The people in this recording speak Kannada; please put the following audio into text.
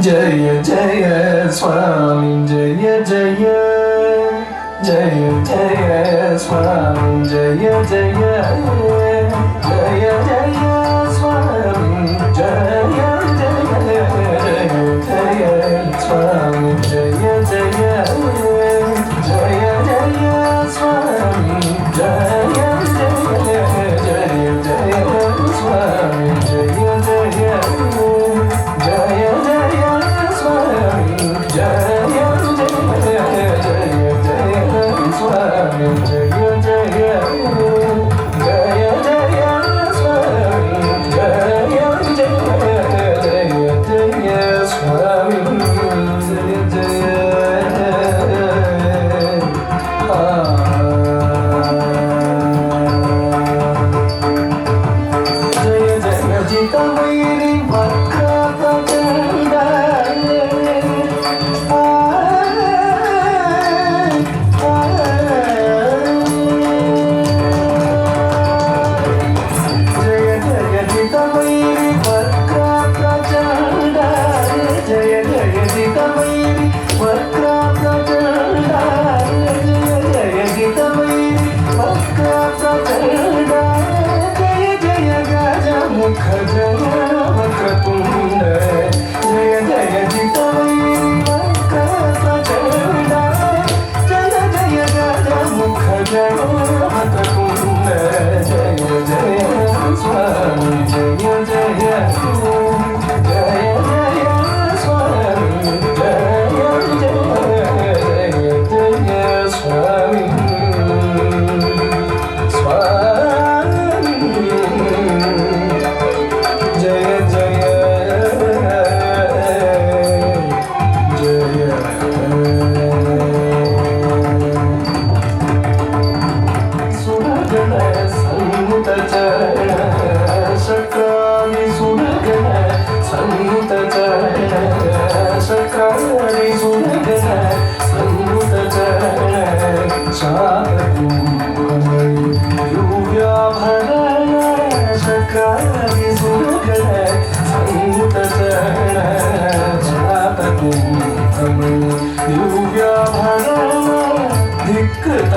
ಜಯ ಜಯ ಸ್ವಾಮಿ ಜಯ ಜಯ ಜಯ ಜಯ ಸ್ವಾಮಿ ಜಯ ಜಯ ಜಯ ಜಯ ಸ್ವಾಮಿ ಜಯ ಜಯ ಜಯ ಸ್ವಾಮಿ ಜಯ ಜಯ ಜಯ ಜಯ ಸ್ವಾಮಿ ಜಯ ಜಯ ಜಯ ಜಯ ಸ್ವಾಮಿ ಜಯ ಜಯ ಜಯ ಜಯ ಸ್ವಾಮಿ ಜಯ ಜಯ ಜಯ ಜಯ ಸ್ವಾಮಿ ಜಯ ಜಯ ಜಯ ಜಯ ಸ್ವಾಮಿ ಜಯ ಜಯ ಜಯ ಜಯ ಸ್ವಾಮಿ ಜಯ ಜಯ ಜಯ ಜಯ ಜಿತ ವೈರಿ ವಕ್ರ ಪ್ರಚಂಡ ಜಯ ಜಯ ಜಿತ ವೈರಿ ವಕ್ರ ಪ್ರಚಂಡ ಜಯ ಜಯ ಜಿತ ವೈರಿ ವಕ್ರ ಪ್ರಚಂಡ ಜಯ ಜಯ ಜಿತ ವೈರಿ ವಕ್ರ ಪ್ರಚಂಡ ಜಯ ಜಯ ಗಜ ಮುಖ ಜಯ ವಕ್ರತುಂಡ ಜಯ ಜಯ ಜಿತ ವೈರಿ ವಕ್ರ ಪ್ರಚಂಡ ಜಯ ಜಯ ಗಜ ಮುಖ ಜಯ ವಕ್ರತುಂಡ ಜಯ ಜಯ ಸ್ವಾಮಿ ಜಯ ಜಯ ಜಯ ಜಯ ಸ್ವಾಮಿ ಜಯ ಜಯ ಜಯ ಜಯ ಸ್ವಾಮಿ ಸ್ವಾಮಿ ಜಯ ಜಯ ಜಯ ಸುರಗಣ ಸಂತ ಚರಣ ಸಕ್ರಾಲಿ ಸುರಗಣ ಸಂತ ಚರಣ ಸಕ್ರಾಲಿ ಸುರಗಣ ಸಂತ ಚರಣ ಶಾರದು ಕಮಲಿ ದಿವ್ಯಾಭರಣ ಸಕ್ರಾಲಿ ಸುರಗಣ ಸಂತ ಚರಣ ಶಾರದು ಕಮಲಿ ದಿವ್ಯಾಭರಣ ಧಿಕ್ಕೃತ